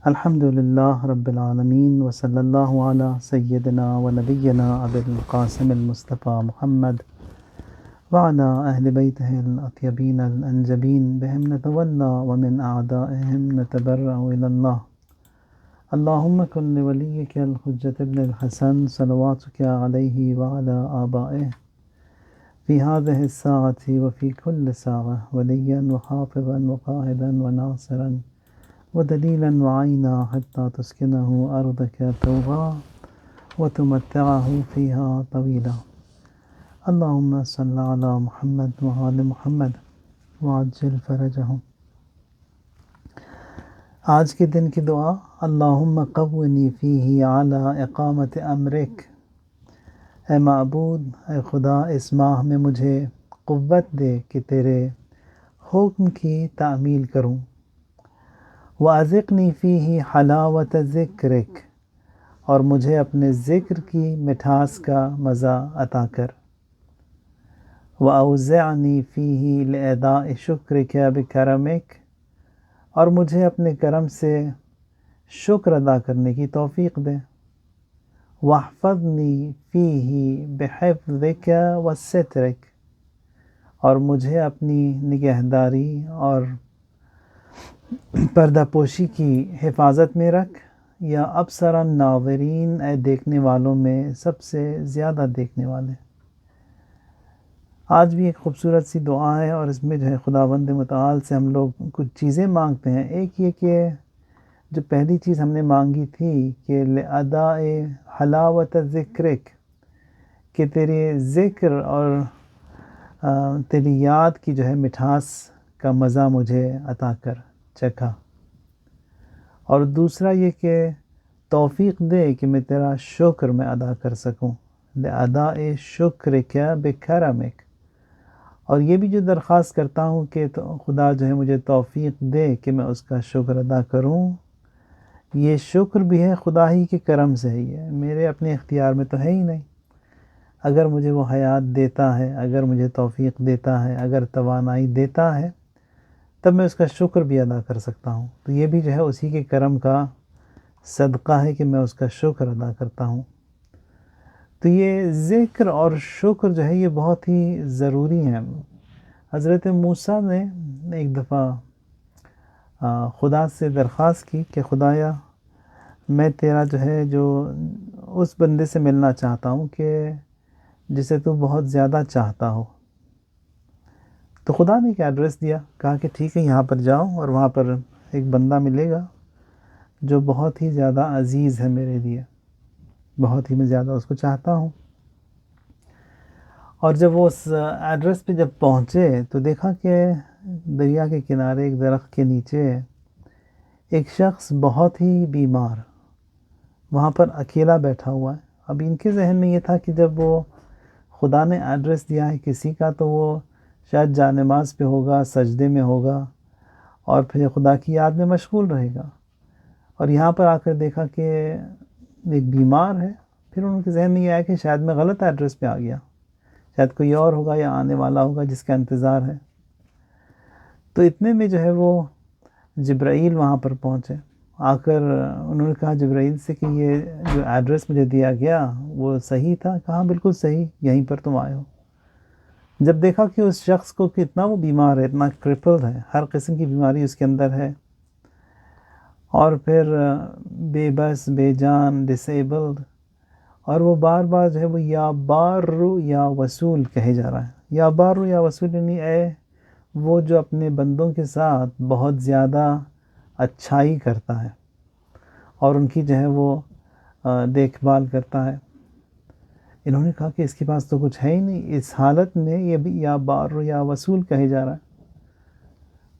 الحمد للہ رب العالمین وصلی اللہ علی سیدنا و نبینا ابی القاسم المصطفیٰ محمد وعلی اہل بیتہ الاطیبین الانجبین بہم نتولی ومن اعدائہم نتبرأ الی اللہ اللہم کن لولیک الحجۃ ابن الحسن صلواتک علیہ وعلی آبائہ فی هذه الساعة وفی کل ساعة ولیا وحافظا وقائدا وناصرا ودلیلا وعینا حتی تسکنہ ارضک طوعا وتمتعہ فیہا طویلا اللہم صل علی محمد وآل محمد وعجل فرجہم۔ آج کے دن کی دعا: اللہم قونی فیہ علی اقامت امرک۔ اے معبود، اے خدا، اس ماہ میں مجھے قوت دے کہ تیرے حکم کی تعمیل کروں۔ وَأَذِقْنِي فِيهِ حَلَاوَةَ ذِكْرِكَ، اور مجھے اپنے ذکر کی مٹھاس کا مزہ عطا کر۔ وَأَوْزِعْنِي فِيهِ لِأَدَاءِ شُكْرِكَ بِكَرَمِكَ، اور مجھے اپنے کرم سے شکر ادا کرنے کی توفیق دے۔ وَاحْفَظْنِي فِيهِ بِحِفْظِكَ وَسِتْرِكَ، اور مجھے اپنی نگہداری اور پردہ پوشی کی حفاظت میں رکھ۔ یا ابصر الناظرین، اے دیکھنے والوں میں سب سے زیادہ دیکھنے والے۔ آج بھی ایک خوبصورت سی دعا ہے، اور اس میں جو ہے خداوند متعال سے ہم لوگ کچھ چیزیں مانگتے ہیں۔ ایک یہ کہ جو پہلی چیز ہم نے مانگی تھی کہ لأداء حلاوت ذکرک، کہ تیرے ذکر اور تیری یاد کی جو ہے مٹھاس کا مزہ مجھے عطا کر، چکھا۔ اور دوسرا یہ کہ توفیق دے کہ میں تیرا شکر میں ادا کر سکوں، لأداء شکرک بکرمک۔ اور یہ بھی جو درخواست کرتا ہوں کہ خدا جو ہے مجھے توفیق دے کہ میں اس کا شکر ادا کروں۔ یہ شکر بھی ہے خدا ہی کے کرم سے ہی ہے، میرے اپنے اختیار میں تو ہے ہی نہیں۔ اگر مجھے وہ حیات دیتا ہے، اگر مجھے توفیق دیتا ہے، اگر توانائی دیتا ہے، تب میں اس کا شکر بھی ادا کر سکتا ہوں۔ تو یہ بھی جو ہے اسی کے کرم کا صدقہ ہے کہ میں اس کا شکر ادا کرتا ہوں۔ تو یہ ذکر اور شکر جو ہے یہ بہت ہی ضروری ہیں۔ حضرت موسیٰ نے ایک دفعہ خدا سے درخواست کی کہ خدایا، میں تیرا جو ہے جو اس بندے سے ملنا چاہتا ہوں کہ جسے تو بہت زیادہ چاہتا ہو۔ تو خدا نے ایک ایڈریس دیا، کہا کہ ٹھیک ہے، یہاں پر جاؤ اور وہاں پر ایک بندہ ملے گا جو بہت ہی زیادہ عزیز ہے میرے لیے، بہت ہی میں زیادہ اس کو چاہتا ہوں۔ اور جب وہ اس ایڈریس پہ جب پہنچے تو دیکھا کہ دریا کے کنارے ایک درخت کے نیچے ایک شخص بہت ہی بیمار وہاں پر اکیلا بیٹھا ہوا ہے۔ اب ان کے ذہن میں یہ تھا کہ جب وہ خدا نے ایڈریس دیا ہے کسی کا تو وہ شاید جانماز پہ ہوگا، سجدے میں ہوگا، اور پھر خدا کی یاد میں مشغول رہے گا۔ اور یہاں پر آ کر دیکھا کہ ایک بیمار ہے۔ پھر ان کے ذہن میں یہ آیا کہ شاید میں غلط ایڈریس پہ آ گیا، شاید کوئی اور ہوگا یا آنے والا ہوگا جس کا انتظار ہے۔ تو اتنے میں جو ہے وہ جبرائیل وہاں پر پہنچے۔ آ کر انہوں نے کہا جبرائیل سے کہ یہ جو ایڈریس مجھے دیا گیا وہ صحیح تھا؟ کہا بالکل صحیح، یہیں پر تم آئے ہو۔ جب دیکھا کہ اس شخص کو کہ اتنا وہ بیمار ہے، اتنا کرپلڈ ہے، ہر قسم کی بیماری اس کے اندر ہے، اور پھر بے بس، بے جان، ڈسیبلڈ، اور وہ بار بار جو ہے وہ یا بار یا وصول کہے جا رہا ہے۔ یا بار یا وصول یعنی اے وہ جو اپنے بندوں کے ساتھ بہت زیادہ اچھائی کرتا ہے اور ان کی جو ہے وہ دیکھ بھال کرتا ہے۔ انہوں نے کہا کہ اس کے پاس تو کچھ ہے ہی نہیں، اس حالت میں یہ بھی یا بار یا وصول کہے جا رہا ہے۔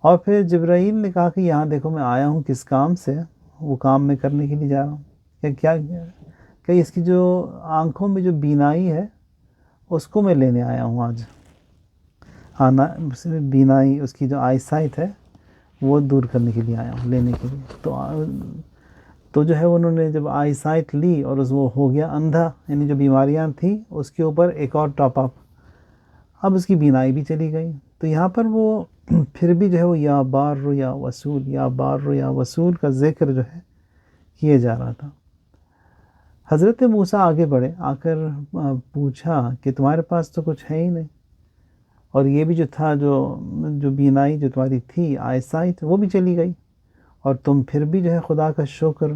اور پھر جبرائیل نے کہا کہ یہاں دیکھو میں آیا ہوں کس کام سے، وہ کام میں کرنے کے لیے جا رہا ہوں کہ اس کی جو آنکھوں میں جو بینائی ہے اس کو میں لینے آیا ہوں آج۔ آنا بینائی، اس کی جو آئی سائٹ ہے وہ دور کرنے کے لیے آیا ہوں، لینے کے لیے۔ تو جو ہے انہوں نے جب آئی سائٹ لی اور وہ ہو گیا اندھا، یعنی جو بیماریاں تھیں اس کے اوپر ایک اور ٹاپ اپ، اب اس کی بینائی بھی چلی گئی۔ تو یہاں پر وہ پھر بھی جو ہے وہ یا بار یا وصول، یا بار یا وصول کا ذکر جو ہے کیے جا رہا تھا۔ حضرت موسیٰ آگے بڑھے، آ کر پوچھا کہ تمہارے پاس تو کچھ ہے ہی نہیں، اور یہ بھی جو تھا جو بینائی جو تمہاری تھی، آئی سائٹ، وہ بھی چلی گئی، اور تم پھر بھی جو ہے خدا کا شکر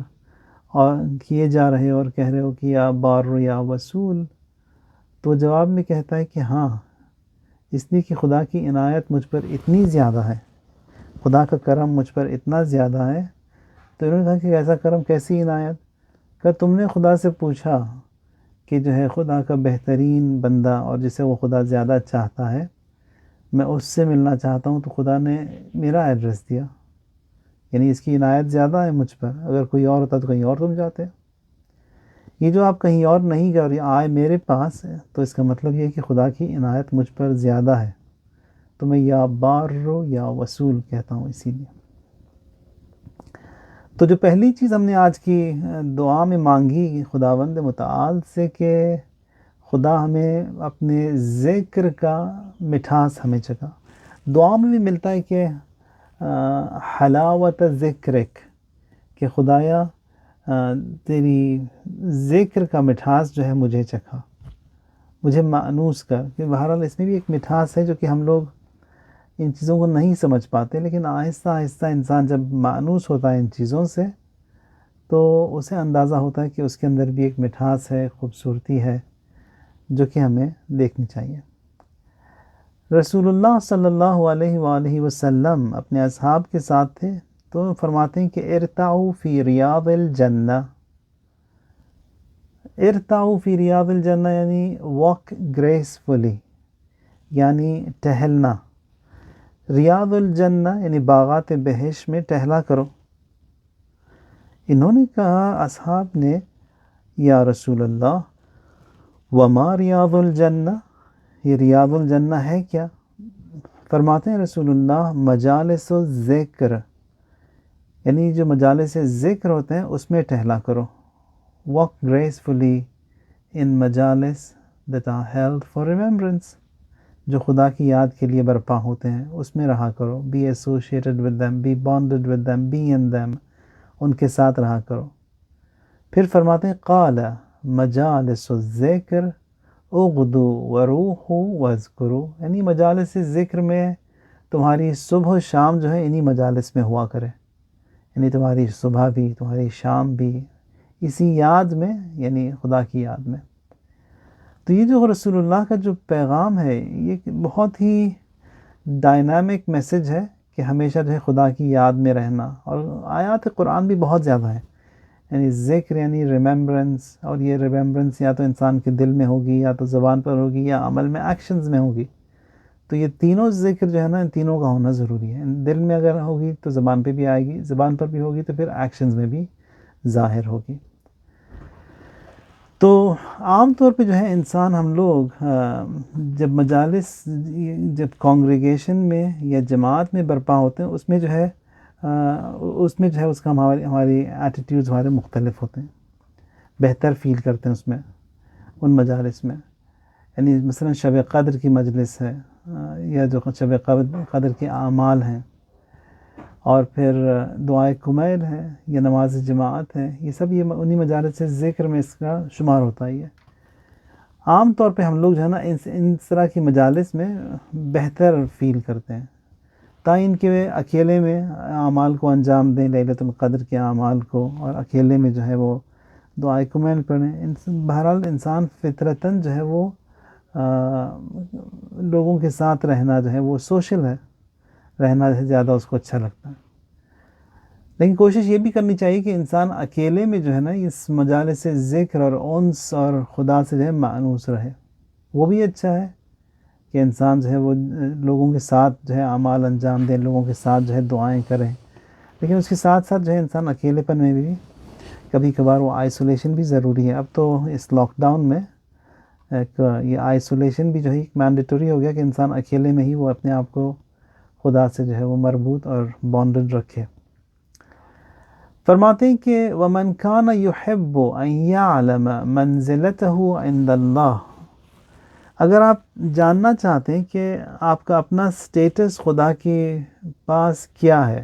اور کیے جا رہے اور کہہ رہے ہو کہ یا بار یا وصول۔ تو جواب میں کہتا ہے کہ ہاں، اس لیے کہ خدا کی عنایت مجھ پر اتنی زیادہ ہے، خدا کا کرم مجھ پر اتنا زیادہ ہے۔ تو انہوں نے کہا کہ ایسا کرم، کیسی عنایت؟ کہ تم نے خدا سے پوچھا کہ جو ہے خدا کا بہترین بندہ اور جسے وہ خدا زیادہ چاہتا ہے، میں اس سے ملنا چاہتا ہوں، تو خدا نے میرا ایڈریس دیا، یعنی اس کی عنایت زیادہ ہے مجھ پر۔ اگر کوئی اور ہوتا تو کہیں اور تم جاتے۔ یہ جو آپ کہیں اور نہیں گئے اور یہ آئے میرے پاس ہے، تو اس کا مطلب یہ ہے کہ خدا کی عنایت مجھ پر زیادہ ہے، تو میں یا بار یا وصول کہتا ہوں اسی لیے۔ تو جو پہلی چیز ہم نے آج کی دعا میں مانگی خداوند متعال سے کہ خدا ہمیں اپنے ذکر کا مٹھاس ہمیں چکھا۔ دعا میں بھی ملتا ہے کہ حلاوت ذکرک، کہ خدایا تیری ذکر کا مٹھاس جو ہے مجھے چکھا، مجھے مانوس کر۔ کہ بہرحال اس میں بھی ایک مٹھاس ہے جو کہ ہم لوگ ان چیزوں کو نہیں سمجھ پاتے، لیکن آہستہ آہستہ انسان جب مانوس ہوتا ہے ان چیزوں سے تو اسے اندازہ ہوتا ہے کہ اس کے اندر بھی ایک مٹھاس ہے، خوبصورتی ہے، جو کہ ہمیں دیکھنی چاہیے۔ رسول اللہ صلی اللہ علیہ وآلہ وسلم اپنے اصحاب کے ساتھ تھے، تو فرماتے ہیں کہ ارتعوا فی ریاض الجنہ۔ ارتعوا فی ریاض الجنہ یعنی واک گریسفلی، یعنی ٹہلنا۔ ریاض الجنہ یعنی باغات بہشت میں ٹہلا کرو۔ انہوں نے کہا، اصحاب نے، یا رسول اللہ وما ریاض الجنہ، یہ ریاض الجنہ ہے کیا؟ فرماتے ہیں رسول اللہ مجالس الذکر، یعنی جو مجالس ذکر ہوتے ہیں اس میں ٹہلا کرو۔ واک گریسفلی ان مجالس that are held for remembrance، جو خدا کی یاد کے لیے برپا ہوتے ہیں اس میں رہا کرو۔ be associated with them، be bonded with them، be in them، ان کے ساتھ رہا کرو۔ پھر فرماتے ہیں قال مجالس الذکر اغدو وروحو واذکرو، یعنی مجالس ذکر میں تمہاری صبح و شام جو ہے انہی مجالس میں ہوا کرے، یعنی تمہاری صبح بھی تمہاری شام بھی اسی یاد میں، یعنی خدا کی یاد میں۔ تو یہ جو رسول اللہ کا جو پیغام ہے، یہ بہت ہی ڈائنامک میسج ہے کہ ہمیشہ جو ہے خدا کی یاد میں رہنا، اور آیات قرآن بھی بہت زیادہ ہیں، یعنی ذکر یعنی ریممبرنس، اور یہ ریممبرنس یا تو انسان کے دل میں ہوگی، یا تو زبان پر ہوگی، یا عمل میں ایکشنز میں ہوگی۔ تو یہ تینوں ذکر جو ہے نا، ان تینوں کا ہونا ضروری ہے۔ دل میں اگر ہوگی تو زبان پہ بھی آئے گی، زبان پر بھی ہوگی تو پھر ایکشنز میں بھی ظاہر ہوگی۔ تو عام طور پہ جو ہے انسان، ہم لوگ جب مجالس، جب کانگریگیشن میں یا جماعت میں برپا ہوتے ہیں، اس میں جو ہے اس کا ہماری ایٹیٹیوڈز ہمارے مختلف ہوتے ہیں، بہتر فیل کرتے ہیں اس میں، ان مجالس میں۔ یعنی مثلا شب قدر کی مجلس ہے، یا جو شب قدر کے اعمال ہیں، اور پھر دعائے کمیل ہے، یا نماز جماعت ہے، یہ سب یہ انہی مجالس سے ذکر میں اس کا شمار ہوتا ہی ہے۔ عام طور پہ ہم لوگ جو ہے نا ان طرح کی مجالس میں بہتر فیل کرتے ہیں، تاکہ ان کے اکیلے میں اعمال کو انجام دیں، لیلۃ القدر کے اعمال کو، اور اکیلے میں جو ہے وہ دعائے کمیل پڑھیں۔ بہرحال انسان فطرتاً جو ہے وہ لوگوں کے ساتھ رہنا جو ہے وہ سوشل ہے، رہنا زیادہ اس کو اچھا لگتا ہے۔ لیکن کوشش یہ بھی کرنی چاہیے کہ انسان اکیلے میں جو ہے نا اس مجالس سے ذکر اور انس اور خدا سے جو ہے مانوس رہے، وہ بھی اچھا ہے کہ انسان جو ہے وہ لوگوں کے ساتھ جو ہے اعمال انجام دے، لوگوں کے ساتھ جو ہے دعائیں کریں، لیکن اس کے ساتھ ساتھ جو ہے انسان اکیلے پن میں بھی کبھی کبھار وہ آئسولیشن بھی ضروری ہے۔ اب تو اس لاک ڈاؤن میں ایک یہ آئسولیشن بھی جو ہے مینڈیٹوری ہو گیا کہ انسان اکیلے میں ہی وہ اپنے آپ کو خدا سے جو ہے وہ مربوط اور بانڈڈ رکھے۔ فرماتے ہیں کہ وَمَنْ كَانَ يُحِبُّ أَنْ يَعْلَمَ مَنْزِلَتَهُ عِنْدَ اللَّهِ، اگر آپ جاننا چاہتے ہیں کہ آپ کا اپنا سٹیٹس خدا کے پاس کیا ہے،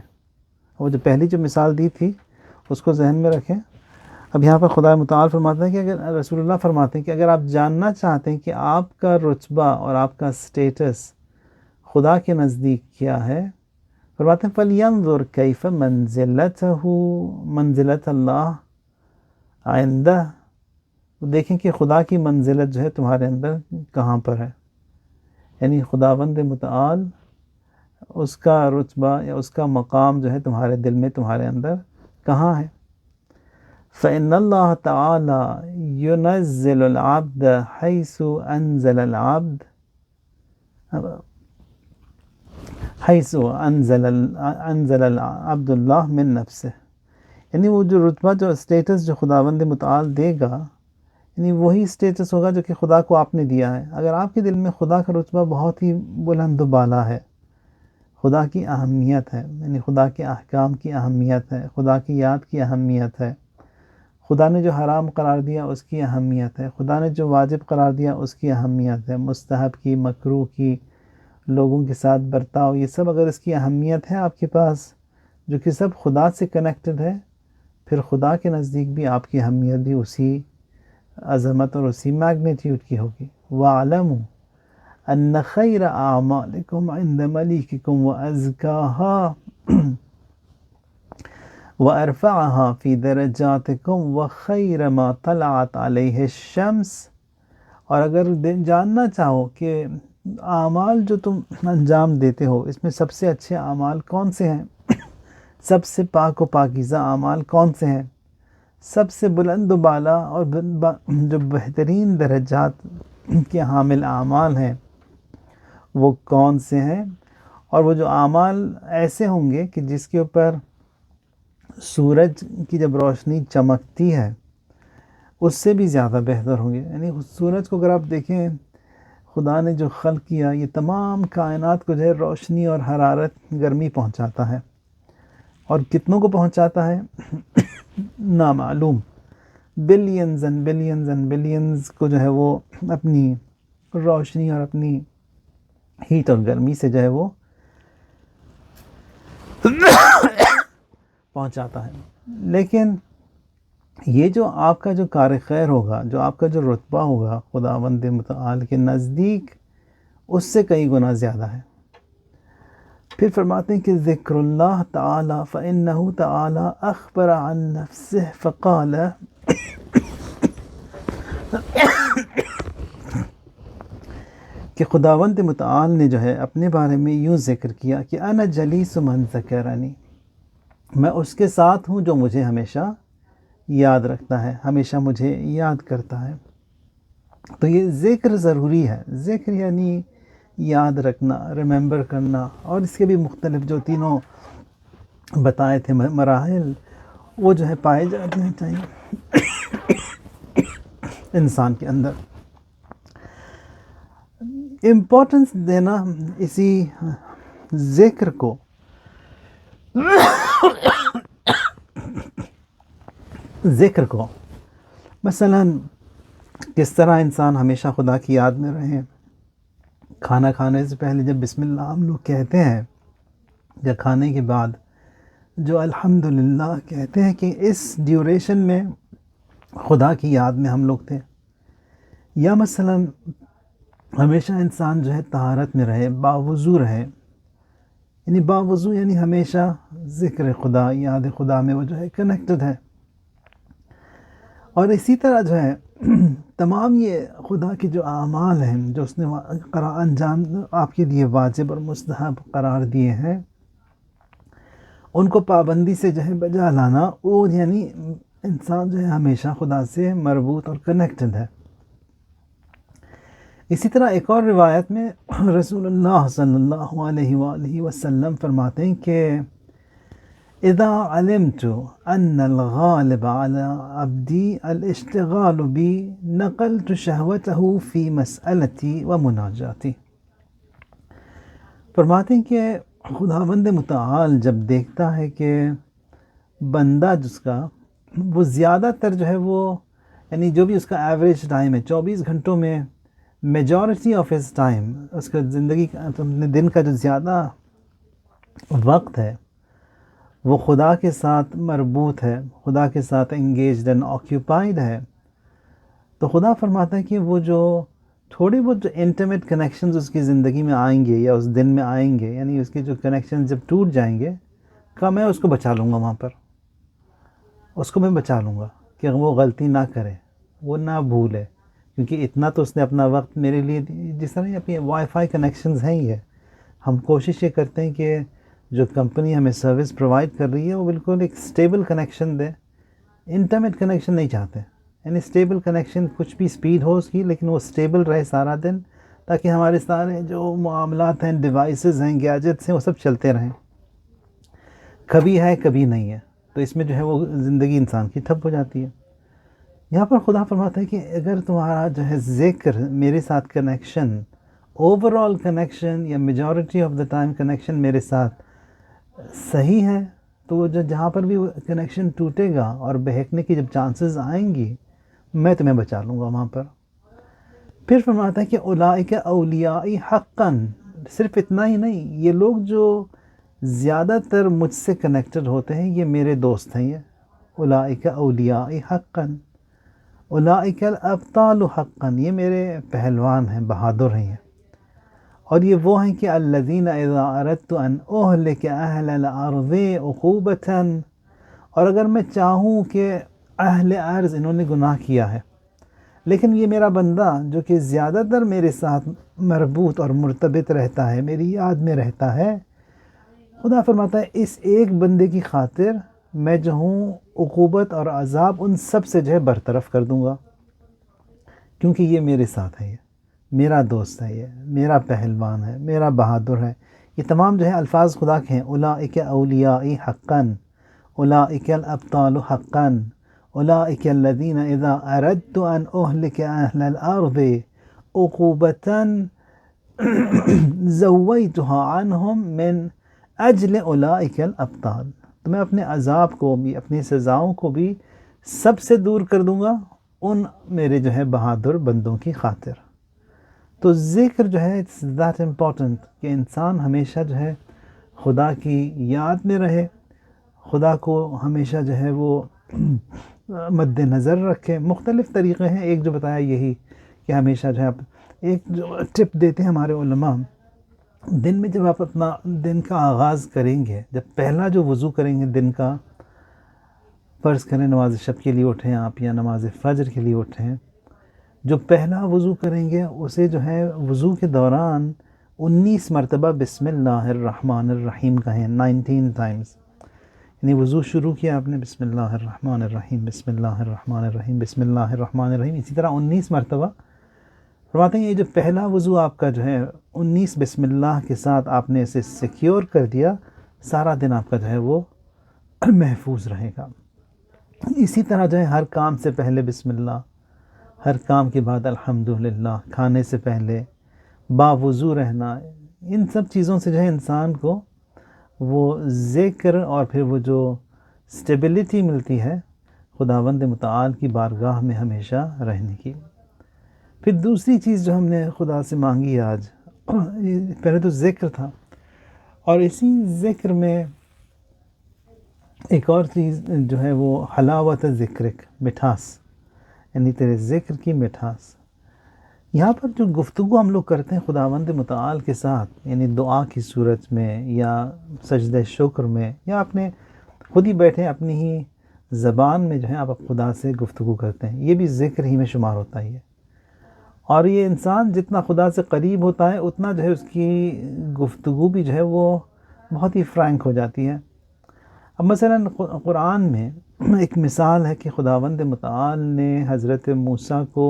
وہ جو پہلی جو مثال دی تھی اس کو ذہن میں رکھیں. اب یہاں پر خدا متعال فرماتا ہے کہ اگر رسول اللہ فرماتے ہیں کہ اگر آپ جاننا چاہتے ہیں کہ آپ کا رتبہ اور آپ کا سٹیٹس خدا کے نزدیک کیا ہے، فرماتے ہیں فَلْيَنْظُرْ كَيْفَ مَنْزِلَتَهُ منزلت اللہ آئندہ. دیکھیں کہ خدا کی منزلت جو ہے تمہارے اندر کہاں پر ہے، یعنی خداوند متعال اس کا رتبہ یا اس کا مقام جو ہے تمہارے دل میں تمہارے اندر کہاں ہے. فَإِنَّ اللَّهَ تَعَالَى يُنَزِّلُ الْعَبْدَ حَيْثُ أَنزَلَ الْعَبْدَ أنزل العبد اللہ من نفسه. یعنی وہ جو رتبہ جو اسٹیٹس جو خداوند متعال دے گا، یعنی وہی اسٹیٹس ہوگا جو کہ خدا کو آپ نے دیا ہے. اگر آپ کے دل میں خدا کا رتبہ بہت ہی بلند و بالا ہے، خدا کی اہمیت ہے، یعنی خدا کے احکام کی اہمیت ہے، خدا کی یاد کی اہمیت ہے، خدا نے جو حرام قرار دیا اس کی اہمیت ہے، خدا نے جو واجب قرار دیا اس کی اہمیت ہے، مستحب کی، مکروہ کی، لوگوں کے ساتھ برتاؤ، یہ سب اگر اس کی اہمیت ہے آپ کے پاس جو کہ سب خدا سے کنیکٹڈ ہے، پھر خدا کے نزدیک بھی آپ کی اہمیت بھی اسی عظمت اور اسی میگنیٹیوڈ کی ہوگی. وَاعْلَمُوا أَنَّ خَيْرَ أَعْمَالِكُمْ عِنْدَ مَلِيكِكُمْ وَأَزْكَاهَا وَأَرْفَعَهَا فِي دَرَجَاتِكُمْ وَخَيْرَ مَا طَلَعَتْ عَلَيْهِ الشَّمْسِ. اور اگر جاننا چاہو کہ اعمال جو تم انجام دیتے ہو اس میں سب سے اچھے اعمال کون سے ہیں، سب سے پاک و پاکیزہ اعمال کون سے ہیں، سب سے بلند و بالا اور جو بہترین درجات کے حامل اعمال ہیں وہ کون سے ہیں، اور وہ جو اعمال ایسے ہوں گے کہ جس کے اوپر سورج کی جب روشنی چمکتی ہے اس سے بھی زیادہ بہتر ہوں گے. یعنی سورج کو اگر آپ دیکھیں، خدا نے جو خلق کیا یہ تمام کائنات کو جو ہے روشنی اور حرارت، گرمی پہنچاتا ہے، اور کتنوں کو پہنچاتا ہے نامعلوم، billions and billions and billions کو جو ہے وہ اپنی روشنی اور اپنی ہیٹ اور گرمی سے جو ہے وہ پہنچاتا ہے. لیکن یہ جو آپ کا جو کار خیر ہوگا، جو آپ کا جو رتبہ ہوگا خداوند متعال کے نزدیک، اس سے کئی گنا زیادہ ہے. پھر فرماتے ہیں کہ ذکر اللہ تعالی فإنہ تعالی اخبر عن نفسہ فقال کہ خداوند متعال نے جو ہے اپنے بارے میں یوں ذکر کیا کہ انا جلیس من ذکرنی، میں اس کے ساتھ ہوں جو مجھے ہمیشہ یاد رکھتا ہے، ہمیشہ مجھے یاد کرتا ہے. تو یہ ذکر ضروری ہے. ذکر یعنی یاد رکھنا، ریممبر کرنا، اور اس کے بھی مختلف جو تینوں بتائے تھے مراحل، وہ جو ہے پائے جانے چاہیے انسان کے اندر. امپورٹنس دینا اسی ذکر کو ذکر کو مثلا کس طرح انسان ہمیشہ خدا کی یاد میں رہے. کھانا کھانے سے پہلے جب بسم اللہ ہم لوگ کہتے ہیں، یا کھانے کے بعد جو الحمدللہ کہتے ہیں، کہ اس ڈیوریشن میں خدا کی یاد میں ہم لوگ تھے. یا مثلا ہمیشہ انسان جو ہے طہارت میں رہے، باوضو رہے، یعنی باوضو یعنی ہمیشہ ذکر خدا، یاد خدا میں وہ جو ہے کنیکٹڈ ہے. اور اسی طرح جو ہے تمام یہ خدا کے جو اعمال ہیں جو اس نے انجام آپ کے لیے واجب اور مستحب قرار دیے ہیں، ان کو پابندی سے جو ہے بجا لانا، وہ یعنی انسان جو ہے ہمیشہ خدا سے مربوط اور کنیکٹڈ ہے. اسی طرح ایک اور روایت میں رسول اللہ صلی اللہ علیہ وآلہ وسلم فرماتے ہیں کہ اذا علمت ان الغالب على عبدی الاشتغال بی نقلت شہوته فی مسئلتی و مناجاتی. فرماتے ہیں کہ خداوند متعال جب دیکھتا ہے کہ بندہ جس کا وہ زیادہ تر جو ہے وہ، یعنی جو بھی اس کا ایوریج ٹائم ہے 24 گھنٹوں میں میجورٹی آف ہز ٹائم، اس کا زندگی کا اپنے دن کا جو زیادہ وقت ہے وہ خدا کے ساتھ مربوط ہے، خدا کے ساتھ انگیجڈ اینڈ آکیوپائڈ ہے، تو خدا فرماتا ہے کہ وہ جو تھوڑے بہت جو انٹیمیٹ کنیکشنز اس کی زندگی میں آئیں گے یا اس دن میں آئیں گے، یعنی اس کے جو کنیکشن جب ٹوٹ جائیں گے، کہ میں اس کو بچا لوں گا، وہاں پر اس کو میں بچا لوں گا کہ وہ غلطی نہ کرے، وہ نہ بھولے، کیونکہ اتنا تو اس نے اپنا وقت میرے لیے جس طرح یہ اپنی وائی فائی کنیکشنز ہیں، یہ ہم کوشش یہ کرتے ہیں کہ جو کمپنی ہمیں سروس پرووائڈ کر رہی ہے وہ بالکل ایک سٹیبل کنیکشن دے، انٹرنیٹ کنیکشن نہیں چاہتے، یعنی سٹیبل کنیکشن کچھ بھی سپیڈ ہو اس کی، لیکن وہ سٹیبل رہے سارا دن، تاکہ ہمارے سارے جو معاملات ہیں، ڈیوائسز ہیں، گیجٹس ہیں، وہ سب چلتے رہیں، کبھی ہے کبھی نہیں ہے، تو اس میں جو ہے وہ زندگی انسان کی ٹھپ ہو جاتی ہے۔ یہاں پر خدا فرماتا ہے کہ اگر تمہارا جو ہے ذکر، میرے ساتھ کنیکشن، اوور آل کنیکشن یا majority of the time connection میرے ساتھ صحیح ہے، تو وہ جہاں پر بھی کنیکشن ٹوٹے گا اور بہکنے کی جب چانسز آئیں گی، میں تمہیں بچا لوں گا وہاں پر۔ پھر فرماتا ہے کہ اولئک اولیائی حقاً، صرف اتنا ہی نہیں، یہ لوگ جو زیادہ تر مجھ سے کنیکٹڈ ہوتے ہیں یہ میرے دوست ہیں، یہ اولئک اولیائی حقاً، اولئک الابطال حقاً، یہ میرے پہلوان ہیں، بہادر ہیں یہ، اور یہ وہ ہیں کہ الذین اذا اردت ان اہلک اہل الارض عقوبۃ، اور اگر میں چاہوں کہ اہل ارض، انہوں نے گناہ کیا ہے، لیکن یہ میرا بندہ جو کہ زیادہ تر میرے ساتھ مربوط اور مرتبط رہتا ہے، میری یاد میں رہتا ہے، خدا فرماتا ہے اس ایک بندے کی خاطر میں جو ہوں عقوبت اور عذاب ان سب سے جو ہے برطرف کر دوں گا، کیونکہ یہ میرے ساتھ ہے، یہ میرا دوست ہے، یہ میرا پہلوان ہے، میرا بہادر ہے۔ یہ تمام جو ہے الفاظ خدا کے ہیں، اولئک اولیائی حقاً، اولئک الابطال حقاً، اولئک الذین اذا اردت ان اہلک اہل الارض عقوبۃ زویتها عنہم من اجل اولئک الابطال، تو میں اپنے عذاب کو بھی، اپنی سزاؤں کو بھی سب سے دور کر دوں گا ان میرے جو ہے بہادر بندوں کی خاطر۔ تو ذکر جو ہے اٹس دیٹ امپورٹنٹ کہ انسان ہمیشہ جو ہے خدا کی یاد میں رہے، خدا کو ہمیشہ جو ہے وہ مد نظر رکھے۔ مختلف طریقے ہیں، ایک جو بتایا یہی کہ ہمیشہ جو ہے ایک جو ٹپ دیتے ہیں ہمارے علماء، دن میں جب آپ اپنا دن کا آغاز کریں گے، جب پہلا جو وضو کریں گے دن کا، فرض کریں نماز شب کے لیے اٹھیں آپ یا نماز فجر کے لیے اٹھیں، جو پہلا وضو کریں گے اسے جو ہے وضو کے دوران 19 مرتبہ بسم اللہ الرحمن الرحیم کہیں، 19 ٹائمز، یعنی وضو شروع کیا آپ نے بسم اللہ الرحمن الرحیم، بسم اللہ الرحمن الرحیم، بسم اللہ الرحمن الرحیم، اسی طرح 19 مرتبہ۔ فرماتے ہیں یہ جو پہلا وضو آپ کا جو ہے 19 بسم اللہ کے ساتھ آپ نے اسے سیکیور کر دیا، سارا دن آپ کا جو ہے وہ محفوظ رہے گا۔ اسی طرح جو ہے ہر کام سے پہلے بسم اللہ، ہر کام کے بعد الحمدللہ، کھانے سے پہلے باوضو رہنا، ان سب چیزوں سے جو ہے انسان کو وہ ذکر اور پھر وہ جو سٹیبلٹی ملتی ہے خداوند متعال کی بارگاہ میں ہمیشہ رہنے کی۔ پھر دوسری چیز جو ہم نے خدا سے مانگی آج، پہلے تو ذکر تھا، اور اسی ذکر میں ایک اور چیز جو ہے وہ حلاوت ذکرک، مٹھاس، یعنی تیرے ذکر کی مٹھاس۔ یہاں پر جو گفتگو ہم لوگ کرتے ہیں خداوند متعال کے ساتھ، یعنی دعا کی صورت میں یا سجدہ شکر میں، یا اپنے خود ہی بیٹھے اپنی ہی زبان میں جو ہے آپ خدا سے گفتگو کرتے ہیں، یہ بھی ذکر ہی میں شمار ہوتا ہے۔ اور یہ انسان جتنا خدا سے قریب ہوتا ہے اتنا جو ہے اس کی گفتگو بھی جو ہے وہ بہت ہی فرینک ہو جاتی ہے۔ اب مثلا قرآن میں ایک مثال ہے کہ خداوند متعال نے حضرت موسیٰ کو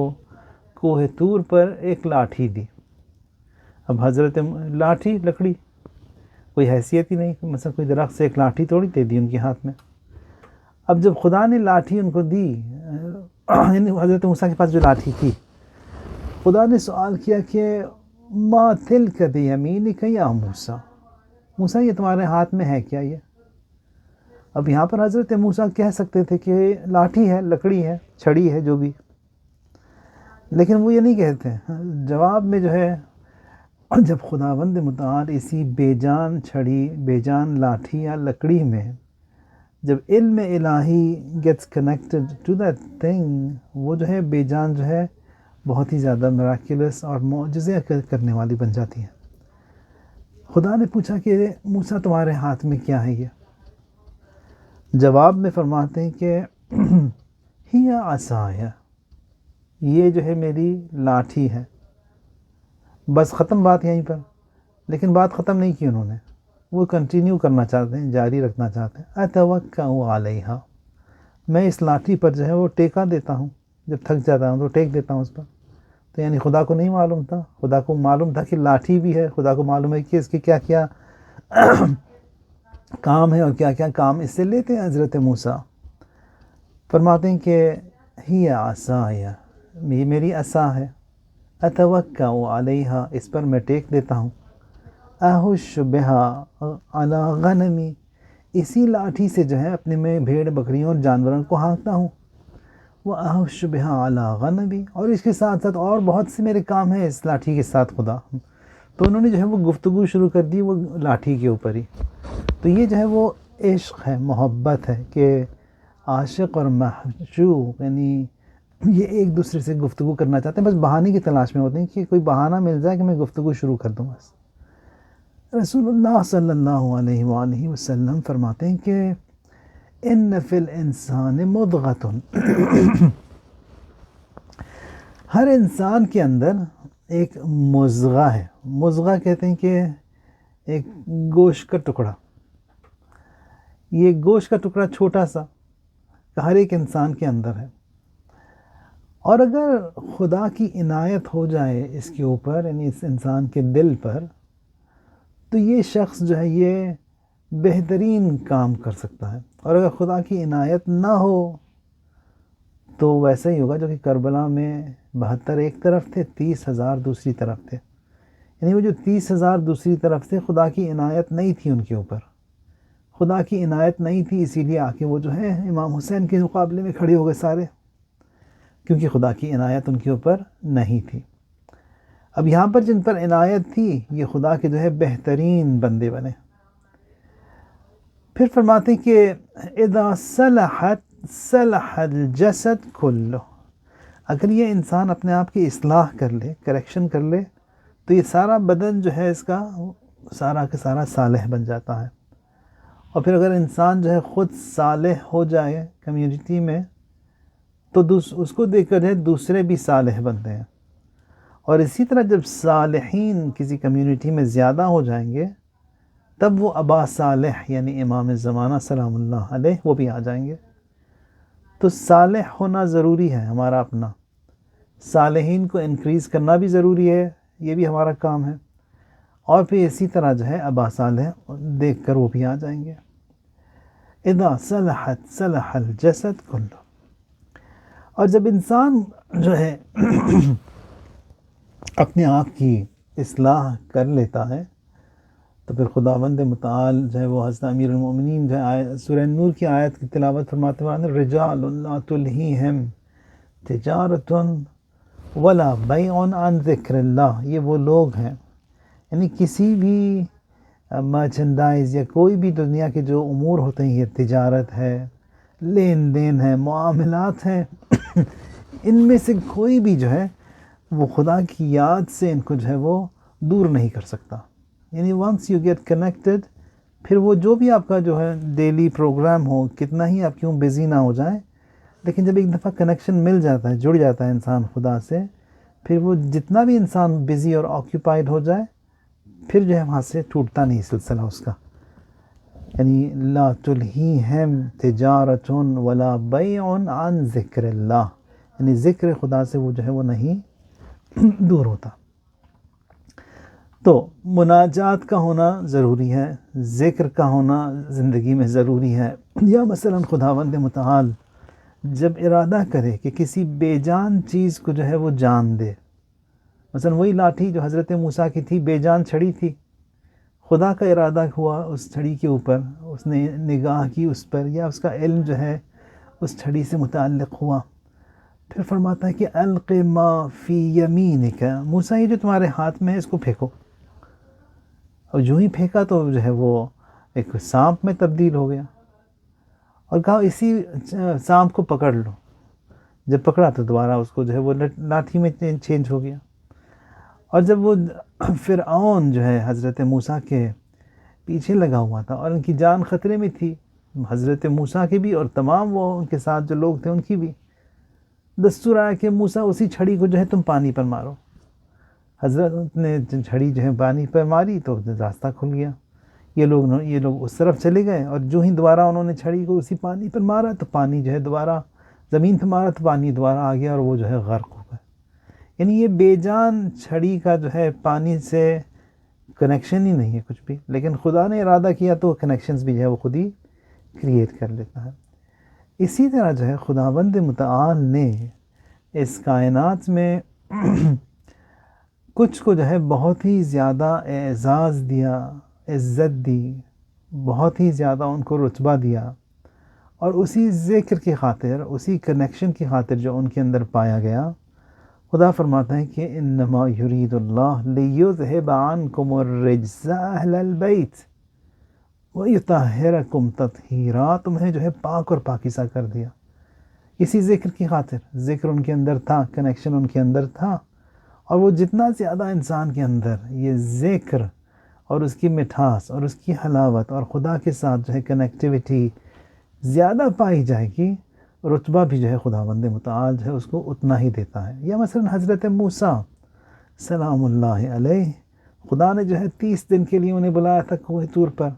کوہ طور پر ایک لاٹھی دی۔ اب حضرت لاٹھی، لکڑی، کوئی حیثیت ہی نہیں، مثلا کوئی درخت سے ایک لاٹھی توڑی دے دی ان کے ہاتھ میں۔ اب جب خدا نے لاٹھی ان کو دی، یعنی حضرت موسیٰ کے پاس جو لاٹھی تھی، خدا نے سوال کیا کہ ما تلک بیمینک یا موسیٰ، موسیٰ یہ تمہارے ہاتھ میں ہے کیا یہ؟ اب یہاں پر حضرت موسیٰ کہہ سکتے تھے کہ لاٹھی ہے، لکڑی ہے، چھڑی ہے، جو بھی، لیکن وہ یہ نہیں کہتے۔ جواب میں جو ہے جب خداوند متعال اسی بے جان چھڑی، بے جان لاٹھی یا لکڑی میں جب علم الہی gets connected to that thing, وہ جو ہے بے جان جو ہے بہت ہی زیادہ میراکولس اور معجزے کرنے والی بن جاتی ہے۔ خدا نے پوچھا کہ موسیٰ تمہارے ہاتھ میں کیا ہے یہ؟ جواب میں فرماتے ہیں کہ ہی عصایا، یہ جو ہے میری لاٹھی ہے۔ بس ختم بات یہیں پر، لیکن بات ختم نہیں کی انہوں نے، وہ کنٹینیو کرنا چاہتے ہیں، جاری رکھنا چاہتے ہیں۔ اتوکّأ علیہا، میں اس لاٹھی پر جو ہے وہ ٹیکا دیتا ہوں، جب تھک جاتا ہوں تو ٹیک دیتا ہوں اس پر۔ تو یعنی خدا کو نہیں معلوم تھا، خدا کو معلوم تھا کہ لاٹھی بھی ہے، خدا کو معلوم ہے کہ اس کے کیا کیا کام ہے اور کیا کیا کام اس سے لیتے ہیں حضرت موسیٰ۔ فرماتے ہیں کہ ہی عصایا، یہ میری عصا ہے، اتوکّأ علیہا، اس پر میں ٹیک دیتا ہوں، اہش بہا علی غنمی، اسی لاٹھی سے جو ہے اپنے میں بھیڑ بکریوں اور جانوروں کو ہانکتا ہوں، وہ اہش بہا علی غنمی، اور اس کے ساتھ ساتھ اور بہت سے میرے کام ہیں اس لاٹھی کے ساتھ خدا۔ تو انہوں نے جو ہے وہ گفتگو شروع کر دی وہ لاٹھی کے اوپر ہی۔ تو یہ جو ہے وہ عشق ہے، محبت ہے کہ عاشق اور معشوق یعنی یہ ایک دوسرے سے گفتگو کرنا چاہتے ہیں، بس بہانے کی تلاش میں ہوتے ہیں کہ کوئی بہانہ مل جائے کہ میں گفتگو شروع کر دوں بس۔ رسول اللہ صلی اللہ علیہ وآلہ وسلم فرماتے ہیں کہ ان فی الانسان مضغۃ، ہر انسان کے اندر ایک مضغہ ہے۔ مضغہ کہتے ہیں کہ ایک گوشت کا ٹکڑا، یہ گوشت کا ٹکڑا چھوٹا سا ہر ایک انسان کے اندر ہے، اور اگر خدا کی عنایت ہو جائے اس کے اوپر یعنی اس انسان کے دل پر، تو یہ شخص جو ہے یہ بہترین کام کر سکتا ہے، اور اگر خدا کی عنایت نہ ہو تو ویسا ہی ہوگا جو کہ کربلا میں 72 ایک طرف تھے، 30,000 دوسری طرف تھے، یعنی وہ جو 30,000 دوسری طرف تھے خدا کی عنایت نہیں تھی ان کے اوپر، خدا کی عنایت نہیں تھی، اسی لیے آ کے وہ جو ہے امام حسین کے مقابلے میں کھڑے ہو گئے سارے، کیونکہ خدا کی عنایت ان کے اوپر نہیں تھی۔ اب یہاں پر جن پر عنایت تھی یہ خدا کے جو ہے بہترین بندے بنے۔ پھر فرماتے ہیں کہ اذا صلحت صلح الجسد کلہ، اگر یہ انسان اپنے آپ کی اصلاح کر لے، کریکشن کر لے، تو یہ سارا بدن جو ہے اس کا سارا کا سارا صالح بن جاتا ہے۔ اور پھر اگر انسان جو ہے خود صالح ہو جائے کمیونٹی میں تو اس کو دیکھ کر جو ہے دوسرے بھی صالح بنتے ہیں، اور اسی طرح جب صالحین کسی کمیونٹی میں زیادہ ہو جائیں گے تب وہ ابا صالح یعنی امام زمانہ سلام اللہ علیہ وہ بھی آ جائیں گے۔ تو صالح ہونا ضروری ہے ہمارا اپنا، صالحین کو انکریز کرنا بھی ضروری ہے، یہ بھی ہمارا کام ہے، اور پھر اسی طرح جو ہے ابا صالح دیکھ کر وہ بھی آ جائیں گے۔ اذا صلحت صلح الجسد کلہ، اور جب انسان جو ہے اپنے آپ کی اصلاح کر لیتا ہے تو پھر خداوند متعال جو ہے وہ حضرت امیر المومنین جو ہے سورہ نور کی آیت کی تلاوت فرماتے ہوئے رجال لا تلہیہم تجارت ولا بیع عن ذکر اللہ، یہ وہ لوگ ہیں یعنی کسی بھی مرچنڈائز یا کوئی بھی دنیا کے جو امور ہوتے ہیں، یہ تجارت ہے، لین دین ہے، معاملات ہیں، ان میں سے کوئی بھی جو ہے وہ خدا کی یاد سے ان کو جو ہے وہ دور نہیں کر سکتا۔ یعنی ونس یو گیٹ کنیکٹڈ، پھر وہ جو بھی آپ کا جو ہے ڈیلی پروگرام ہو، کتنا ہی آپ کیوں بزی نہ ہو جائیں، لیکن جب ایک دفعہ کنیکشن مل جاتا ہے، جڑ جاتا ہے انسان خدا سے، پھر وہ جتنا بھی انسان بزی اور آکیوپائڈ ہو جائے پھر جو ہے وہاں سے ٹوٹتا نہیں سلسلہ اس کا۔ یعنی لا تلہیہم تجارت ولا بیع عن ذکر اللہ، یعنی ذکر خدا سے وہ جو ہے وہ نہیں دور ہوتا۔ تو مناجات کا ہونا ضروری ہے، ذکر کا ہونا زندگی میں ضروری ہے، یا مثلا خداوند متعال جب ارادہ کرے کہ کسی بے جان چیز کو جو ہے وہ جان دے، مثلا وہی لاٹھی جو حضرت موسیٰ کی تھی بے جان چھڑی تھی، خدا کا ارادہ ہوا اس چھڑی کے اوپر، اس نے نگاہ کی اس پر، یا اس کا علم جو ہے اس چھڑی سے متعلق ہوا، پھر فرماتا ہے کہ الق ما فی یمینک، موسیٰ یہ جو تمہارے ہاتھ میں ہے اس کو پھینکو، اور جو ہی پھینکا تو جو ہے وہ ایک سانپ میں تبدیل ہو گیا، اور کہا اسی سانپ کو پکڑ لو. جب پکڑا تو دوبارہ اس کو جو ہے وہ لاٹھی میں چینج ہو گیا. اور جب وہ فرعون جو ہے حضرت موسیٰ کے پیچھے لگا ہوا تھا اور ان کی جان خطرے میں تھی، حضرت موسیٰ کی بھی اور تمام وہ ان کے ساتھ جو لوگ تھے ان کی بھی، دستور آیا کہ موسیٰ اسی چھڑی کو جو ہے تم پانی پر مارو. حضرت نے چھڑی جو ہے پانی پر ماری تو راستہ کھل گیا. یہ لوگ اس طرف چلے گئے، اور جو ہی دوبارہ انہوں نے چھڑی کو اسی پانی پر مارا تو پانی جو ہے دوبارہ زمین پہ مارا تو پانی دوبارہ آ گیا اور وہ جو ہے غرق ہو گئے. یعنی یہ بے جان چھڑی کا جو ہے پانی سے کنیکشن ہی نہیں ہے کچھ بھی، لیکن خدا نے ارادہ کیا تو کنیکشنز بھی جو ہے وہ خود ہی کریٹ کر لیتا ہے. اسی طرح جو ہے خداوند متعال نے اس کائنات میں کچھ کو جو ہے بہت ہی زیادہ اعزاز دیا، عزت دی، بہت ہی زیادہ ان کو رتبہ دیا، اور اسی ذکر کی خاطر، اسی کنیکشن کی خاطر جو ان کے اندر پایا گیا، خدا فرماتا ہے کہ انما یرید اللہ لیذہب عنکم الرجس اہل البیت ویطہرکم تطہیرا. تمہیں جو ہے پاک اور پاکیزہ کر دیا اسی ذکر کی خاطر. ذکر ان کے اندر تھا، کنیکشن ان کے اندر تھا، اور وہ جتنا زیادہ انسان کے اندر یہ ذکر اور اس کی مٹھاس اور اس کی حلاوت اور خدا کے ساتھ جو ہے کنیکٹیویٹی زیادہ پائی جائے گی، رتبہ بھی جو ہے خداوند متعال جو ہے اس کو اتنا ہی دیتا ہے. یا مثلا حضرت موسیٰ سلام اللہ علیہ، خدا نے جو ہے 30 دن کے لیے انہیں بلایا تھا کوہ طور پر.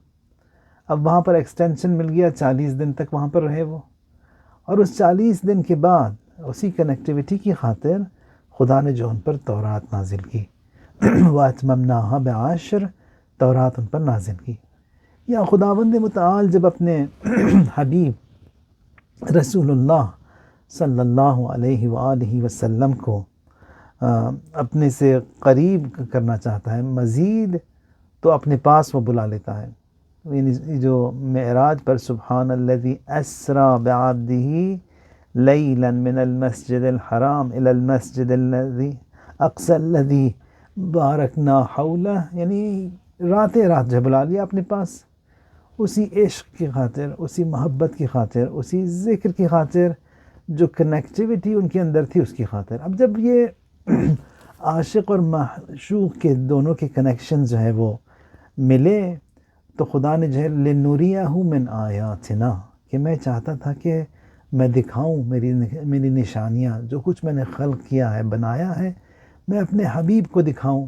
اب وہاں پر ایکسٹینشن مل گیا، 40 دن تک وہاں پر رہے وہ، اور اس 40 دن کے بعد اسی کنیکٹیویٹی کی خاطر خدا نے جو ان پر تورات نازل کی وَأَتْمَمْنَاهَا بِعَشْرٍ، تورات ان پر نازل کی. یا خداوند متعال جب اپنے حبیب رسول اللہ صلی اللہ علیہ وآلہ وسلم کو اپنے سے قریب کرنا چاہتا ہے مزید، تو اپنے پاس وہ بلا لیتا ہے. یعنی جو معراج پر سبحان الذی اسری بعبدہ لیلا من المسجد الحرام الی المسجد الذی اقصی الذی بارکنا حولہ، یعنی رات جو بلا لیا اپنے پاس، اسی عشق کی خاطر، اسی محبت کی خاطر، اسی ذکر کی خاطر، جو کنیکٹیویٹی ان کے اندر تھی اس کی خاطر. اب جب یہ عاشق اور معشوق کے دونوں کے کنیکشن جو ہے وہ ملے تو خدا نے جو ہے لِنُرِيَهُ مِنْ آیاتنا، کہ میں چاہتا تھا کہ میں دکھاؤں میری نشانیاں، جو کچھ میں نے خلق کیا ہے، بنایا ہے، میں اپنے حبیب کو دکھاؤں.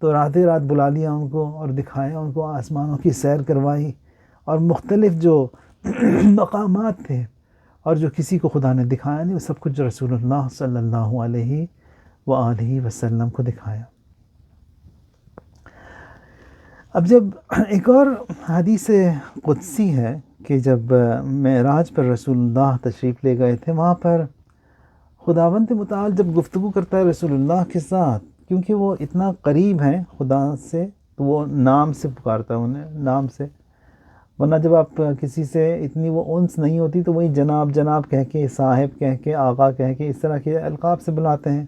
تو رات بلا لیا ان کو اور دکھایا ان کو، آسمانوں کی سیر کروائی، اور مختلف جو مقامات تھے اور جو کسی کو خدا نے دکھایا نہیں، وہ سب کچھ رسول اللہ صلی اللہ علیہ وآلہ وسلم کو دکھایا. اب جب ایک اور حدیث قدسی ہے کہ جب معراج پر رسول اللہ تشریف لے گئے تھے، وہاں پر خداوند متعال جب گفتگو کرتا ہے رسول اللہ کے ساتھ، کیونکہ وہ اتنا قریب ہیں خدا سے تو وہ نام سے پکارتا ہے انہیں، نام سے. ورنہ جب آپ کسی سے اتنی وہ انس نہیں ہوتی تو وہی جناب جناب کہہ کے، صاحب کہہ کے، آقا کہہ کے، اس طرح کے القاب سے بلاتے ہیں.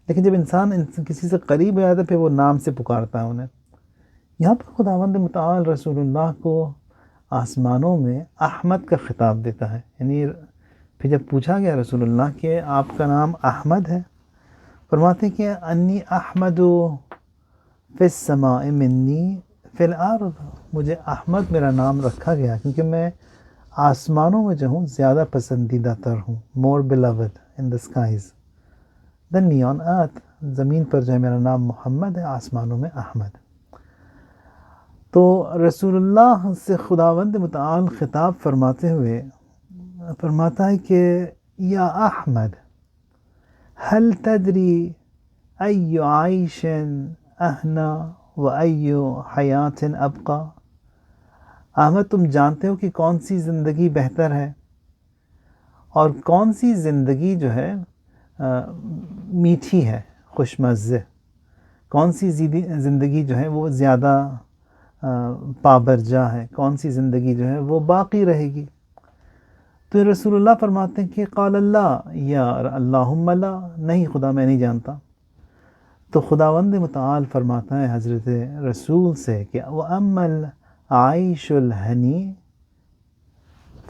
لیکن جب انسان کسی سے قریب ہو جاتا ہے پھر وہ نام سے پکارتا ہے انہیں. یہاں پر خداوند متعال رسول اللہ کو آسمانوں میں احمد کا خطاب دیتا ہے. یعنی پھر جب پوچھا گیا رسول اللہ کہ آپ کا نام احمد ہے، فرماتے ہیں کہ انی احمد فی السماء منی فی الارض، مجھے احمد میرا نام رکھا گیا کیونکہ میں آسمانوں میں جو ہوں زیادہ پسندیدہ تر ہوں، مور beloved in the skies than me on earth. زمین پر جو ہے میرا نام محمد ہے، آسمانوں میں احمد. تو رسول اللہ سے خداوند متعال خطاب فرماتے ہوئے فرماتا ہے کہ یا احمد هل تدری ای عیش اہنا و ای حیات ابقا. احمد تم جانتے ہو کہ کون سی زندگی بہتر ہے اور کون سی زندگی جو ہے میٹھی ہے، خوش مزے، کون سی زندگی جو ہے وہ زیادہ پابرجا ہے، کون سی زندگی جو ہے وہ باقی رہے گی. تو رسول اللہ فرماتے ہیں کہ قال اللہ یا اللہم لا، نہیں خدا میں نہیں جانتا. تو خداوند متعال فرماتا ہے حضرت رسول سے کہ وَأَمَّا الْعَيْشُ الْهَنِي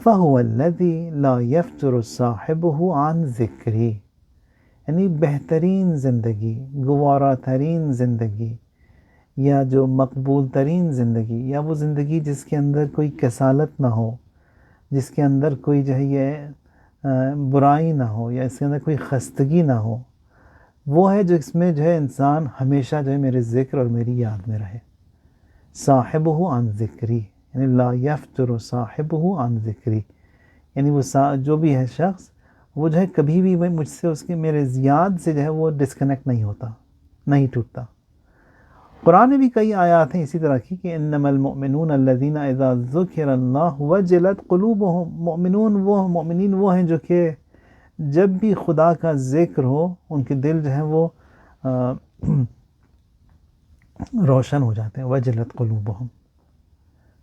فَهُوَ الَّذِي لَا يَفْجُرُ صَاحِبُهُ عَنْ ذِكْرِي، یعنی بہترین زندگی، گوارا ترین زندگی، یا جو مقبول ترین زندگی، یا وہ زندگی جس کے اندر کوئی کسالت نہ ہو، جس کے اندر کوئی جو ہے یہ برائی نہ ہو، یا اس کے اندر کوئی خستگی نہ ہو، وہ ہے جو اس میں جو ہے انسان ہمیشہ جو ہے میرے ذکر اور میری یاد میں رہے. صاحبہ عن ذکری، یعنی لا یفتر صاحبہ عن ذکری، یعنی وہ جو بھی ہے شخص، وہ جو ہے کبھی بھی مجھ سے، اس کے میرے یاد سے جو ہے وہ ڈسکنیکٹ نہیں ہوتا، نہیں ٹوٹتا. قرآن میں بھی کئی آیات ہیں اسی طرح کی کہ انما المؤمنون الذین اذا ذکر اللہ وجلت قلوبہم، مومنین وہ ہیں جو کہ جب بھی خدا کا ذکر ہو ان کے دل جو ہیں وہ روشن ہو جاتے ہیں. وجلت قلوبہم،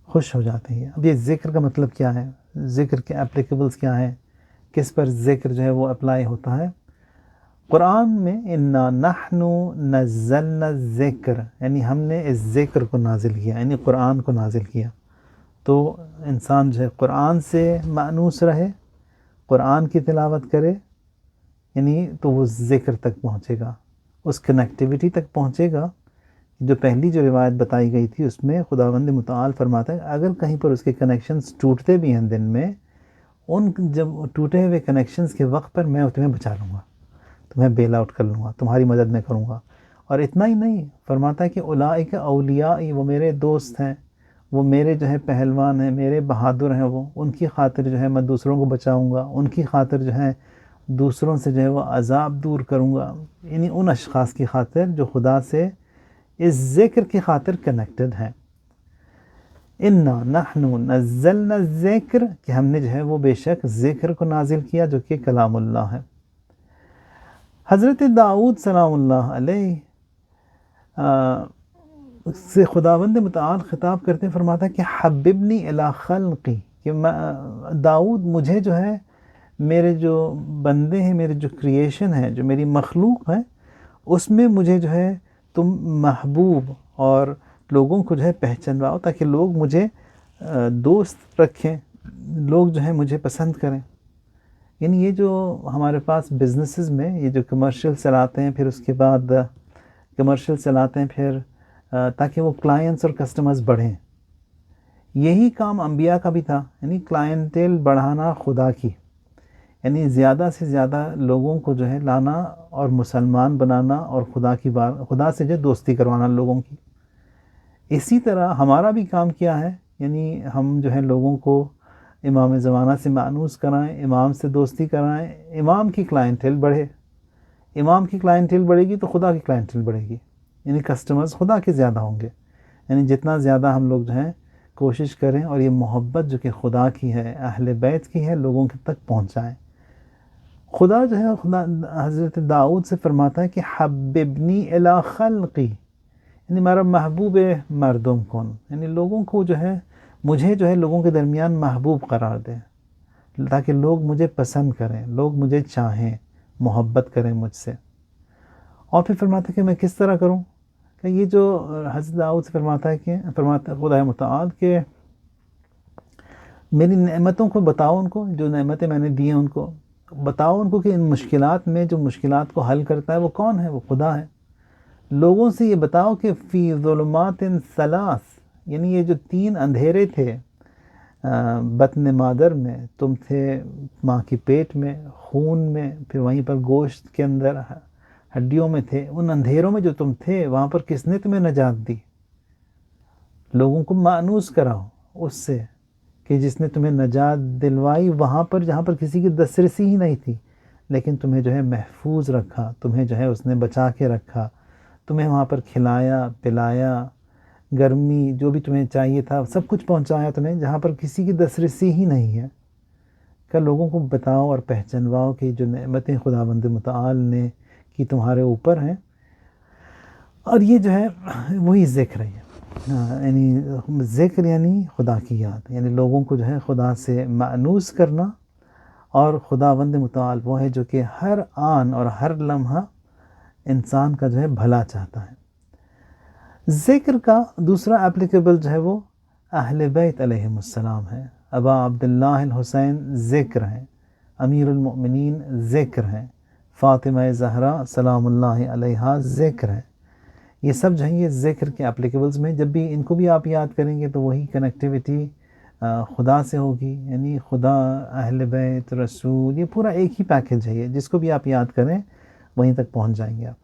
خوش ہو جاتے ہیں. اب یہ ذکر کا مطلب کیا ہے، ذکر کے اپلیکیبلز کیا ہیں، کس پر ذکر جو ہے وہ اپلائی ہوتا ہے. قرآن میں انا نحن نزلنا الذکر، یعنی ہم نے اس ذکر کو نازل کیا، یعنی قرآن کو نازل کیا. تو انسان جو ہے قرآن سے مانوس رہے، قرآن کی تلاوت کرے، یعنی تو وہ ذکر تک پہنچے گا، اس کنیکٹیوٹی تک پہنچے گا. جو پہلی جو روایت بتائی گئی تھی اس میں خداوند متعال فرماتا ہے اگر کہیں پر اس کے کنیکشنز ٹوٹتے بھی ہیں دن میں، ان جب ٹوٹے ہوئے کنیکشنز کے وقت پر میں تمہیں بچا لوں گا، تمہیں بیل آؤٹ کر لوں گا، تمہاری مدد میں کروں گا. اور اتنا ہی نہیں، فرماتا ہے کہ اولئک اولیائی، وہ میرے دوست ہیں، وہ میرے جو ہے پہلوان ہیں، میرے بہادر ہیں، وہ ان کی خاطر جو ہے میں دوسروں کو بچاؤں گا، ان کی خاطر جو ہے دوسروں سے جو ہے وہ عذاب دور کروں گا. یعنی ان اشخاص کی خاطر جو خدا سے اس ذکر کی خاطر کنیکٹڈ ہیں. انا نحن نزلنا الذکر، کہ ہم نے جو ہے وہ بے شک ذکر کو نازل کیا جو کہ کلام اللہ ہے. حضرت داؤد سلام اللہ علیہ سے خداوند متعال خطاب کرتے ہیں، فرماتا ہے کہ حببنی الی خلقی، کہ داؤد مجھے جو ہے میرے جو بندے ہیں، میرے جو کریشن ہے، جو میری مخلوق ہے، اس میں مجھے جو ہے تم محبوب اور لوگوں کو جو ہے پہچانواؤ، تاکہ لوگ مجھے دوست رکھیں، لوگ جو ہے مجھے پسند کریں. یعنی یہ جو ہمارے پاس بزنسز میں یہ جو کمرشل چلاتے ہیں، پھر اس کے بعد کمرشل چلاتے ہیں پھر تاکہ وہ کلائنٹس اور کسٹمرز بڑھیں، یہی کام انبیاء کا بھی تھا. یعنی کلائنٹیل بڑھانا خدا کی، یعنی زیادہ سے زیادہ لوگوں کو جو ہے لانا اور مسلمان بنانا اور خدا سے جو دوستی کروانا لوگوں کی. اسی طرح ہمارا بھی کام کیا ہے، یعنی ہم جو ہے لوگوں کو امام زمانہ سے مانوس کرائیں، امام سے دوستی کرائیں، امام کی کلائنٹیل بڑھے. امام کی کلائنٹیل بڑھے گی تو خدا کی کلائنٹیل بڑھے گی، یعنی کسٹمرز خدا کے زیادہ ہوں گے. یعنی جتنا زیادہ ہم لوگ جو ہیں کوشش کریں اور یہ محبت جو کہ خدا کی ہے، اہل بیت کی ہے، لوگوں کے تک پہنچائیں. خدا جو ہے حضرت داؤد سے فرماتا ہے کہ حببنی الی خلقی، یعنی میرا محبوب مردم کن، یعنی لوگوں کو جو ہے مجھے جو ہے لوگوں کے درمیان محبوب قرار دیں، تاکہ لوگ مجھے پسند کریں، لوگ مجھے چاہیں، محبت کریں مجھ سے. اور پھر فرماتا ہے کہ میں کس طرح کروں، کہ یہ جو حضرت داؤد سے فرماتا ہے خدا متعال کہ میری نعمتوں کو بتاؤ، ان کو جو نعمتیں میں نے دی ہیں ان کو بتاؤ، ان کو کہ ان مشکلات میں جو مشکلات کو حل کرتا ہے وہ کون ہے، وہ خدا ہے. لوگوں سے یہ بتاؤ کہ فی ظلمات ثلاث، یعنی یہ جو 3 اندھیرے تھے بطن مادر میں، تم تھے ماں کی پیٹ میں، خون میں، پھر وہیں پر گوشت کے اندر ہڈیوں میں تھے، ان اندھیروں میں جو تم تھے وہاں پر کس نے تمہیں نجات دی. لوگوں کو مانوس کراؤ اس سے کہ جس نے تمہیں نجات دلوائی وہاں پر جہاں پر کسی کی دسترسی ہی نہیں تھی، لیکن تمہیں جو ہے محفوظ رکھا، تمہیں جو ہے اس نے بچا کے رکھا، تمہیں وہاں پر کھلایا پلایا، گرمی جو بھی تمہیں چاہیے تھا سب کچھ پہنچایا تمہیں جہاں پر کسی کی دسترسی ہی نہیں ہے. کہ لوگوں کو بتاؤ اور پہچانواؤ کہ جو نعمتیں خداوند متعال نے کی تمہارے اوپر ہیں. اور یہ جو ہے وہی ذکر ہے، یعنی ذکر یعنی خدا کی یاد، یعنی لوگوں کو جو ہے خدا سے مانوس کرنا. اور خداوند متعال وہ ہے جو کہ ہر آن اور ہر لمحہ انسان کا جو ہے بھلا چاہتا ہے. ذکر کا دوسرا اپلیکیبل جو ہے وہ اہل بیت علیہم السلام ہے. ابا عبداللہ الحسین ذکر ہیں، امیر المؤمنین ذکر ہیں، فاطمہ زہرا سلام اللہ علیہا ذکر ہے۔ یہ سب جو ہیں یہ ذکر کے اپلیکیبلز میں، جب بھی ان کو بھی آپ یاد کریں گے تو وہی کنیکٹیوٹی خدا سے ہوگی، یعنی خدا، اہل بیت، رسول، یہ پورا ایک ہی پیکج ہے، یہ جس کو بھی آپ یاد کریں وہیں تک پہنچ جائیں گے آپ۔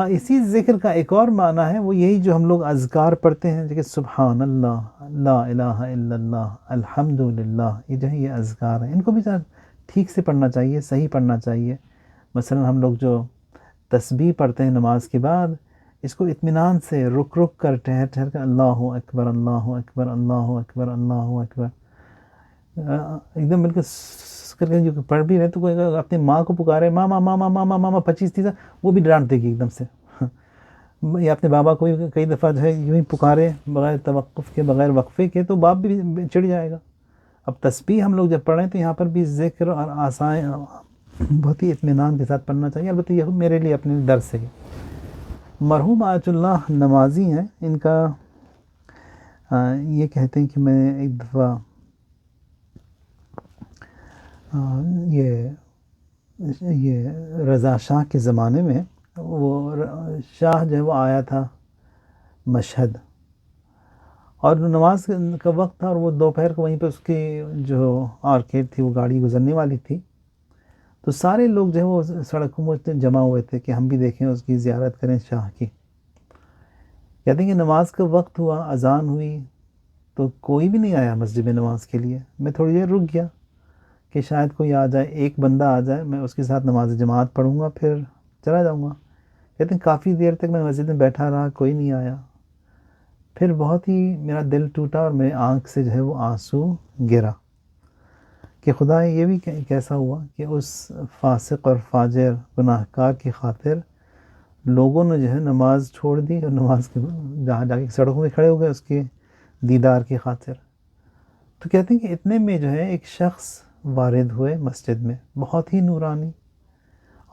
اسی ذکر کا ایک اور معنی ہے، وہ یہی جو ہم لوگ اذکار پڑھتے ہیں، کہ سبحان اللہ، لا الہ الا اللہ، الحمد للہ، یہ جو ہے یہ اذکار ہیں، ان کو بھی ٹھیک سے پڑھنا چاہیے، صحیح پڑھنا چاہیے۔ مثلا ہم لوگ جو تسبیح پڑھتے ہیں نماز کے بعد، اس کو اطمینان سے رک رک کر، ٹھہر ٹھہر کر، اللہ اکبر اللہ اکبر اللہ اکبر اللہ اکبر، ایک دم بالکل کر کے جو پڑھ بھی رہے تو کوئی اگر اپنی ماں کو پکارے، ماما ماما ماما ماما 25 30، وہ بھی ڈانٹ دے گی ایک دم سے، یا اپنے بابا کو کئی دفعہ جو ہے یوں ہی پکارے بغیر توقف کے، بغیر وقفے کے، تو باپ بھی چڑھ جائے گا۔ اب تسبیح ہم لوگ جب پڑھیں تو یہاں پر بھی ذکر اور آسائیں بہت ہی اطمینان کے ساتھ پڑھنا چاہیے۔ البتہ یہ میرے لیے اپنے ڈر سے ہی۔ مرحوم آیت اللہ نمازی ہیں، ان کا یہ کہتے ہیں کہ میں ایک دفعہ یہ رضا شاہ کے زمانے میں، وہ شاہ جو ہے وہ آیا تھا مشہد، اور نماز کا وقت تھا، اور وہ دوپہر کو وہیں پہ اس کی جو آرکیڈ تھی وہ گاڑی گزرنے والی تھی، تو سارے لوگ جو ہے وہ سڑکوں میں جمع ہوئے تھے کہ ہم بھی دیکھیں، اس کی زیارت کریں شاہ کی۔ کہتے ہیں کہ نماز کا وقت ہوا، اذان ہوئی، تو کوئی بھی نہیں آیا مسجد میں نماز کے لیے۔ میں تھوڑی دیر رک گیا کہ شاید کوئی آ جائے، ایک بندہ آ جائے، میں اس کے ساتھ نماز جماعت پڑھوں گا، پھر چلا جاؤں گا۔ کہتے ہیں کافی دیر تک میں مسجد میں بیٹھا رہا، کوئی نہیں آیا۔ پھر بہت ہی میرا دل ٹوٹا، اور میرے آنکھ سے جو ہے وہ آنسو گرا کہ خدا یہ بھی کیسا ہوا کہ اس فاسق اور فاجر گناہ کار کی خاطر لوگوں نے جو ہے نماز چھوڑ دی، اور نماز کے جہاں جا کے سڑکوں میں کھڑے ہو گئے اس کے دیدار کی خاطر۔ تو کہتے ہیں کہ اتنے میں جو ہے ایک شخص وارد ہوئے مسجد میں، بہت ہی نورانی،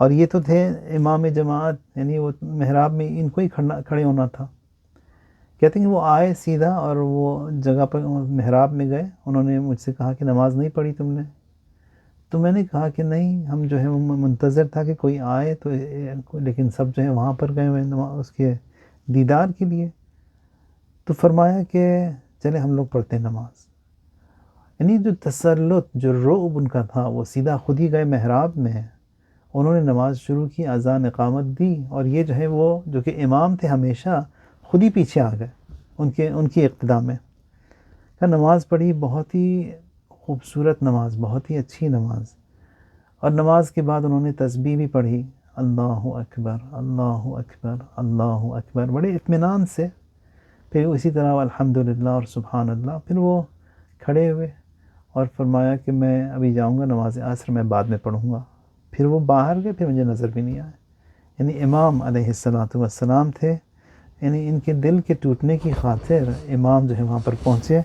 اور یہ تو تھے امام جماعت، یعنی وہ محراب میں ان کو ہی کھڑے ہونا تھا۔ کہتے ہیں کہ وہ آئے سیدھا، اور وہ جگہ پر محراب میں گئے، انہوں نے مجھ سے کہا کہ نماز نہیں پڑھی تم نے؟ تو میں نے کہا کہ نہیں، ہم جو ہے منتظر تھا کہ کوئی آئے تو، لیکن سب جو ہے وہاں پر گئے ہوئے اس کے دیدار کے لیے۔ تو فرمایا کہ چلے ہم لوگ پڑھتے ہیں نماز۔ یعنی جو تسلط، جو رعب ان کا تھا، وہ سیدھا خود ہی گئے محراب میں، انہوں نے نماز شروع کی، اذان اقامت دی، اور یہ جو ہے وہ جو کہ امام تھے ہمیشہ، خود ہی پیچھے آ گئے ان کی اقتداء میں، کہ نماز پڑھی، بہت ہی خوبصورت نماز، بہت ہی اچھی نماز۔ اور نماز کے بعد انہوں نے تسبیح بھی پڑھی، اللہ اکبر اللہ اکبر اللہ اکبر، بڑے اطمینان سے۔ پھر اسی طرح الحمدللہ اور سبحان اللہ۔ پھر وہ کھڑے ہوئے اور فرمایا کہ میں ابھی جاؤں گا نماز عصر میں بعد میں پڑھوں گا۔ پھر وہ باہر گئے، پھر مجھے نظر بھی نہیں آئے۔ یعنی امام علیہ السلام تھے، یعنی ان کے دل کے ٹوٹنے کی خاطر امام جو ہے وہاں پر پہنچے،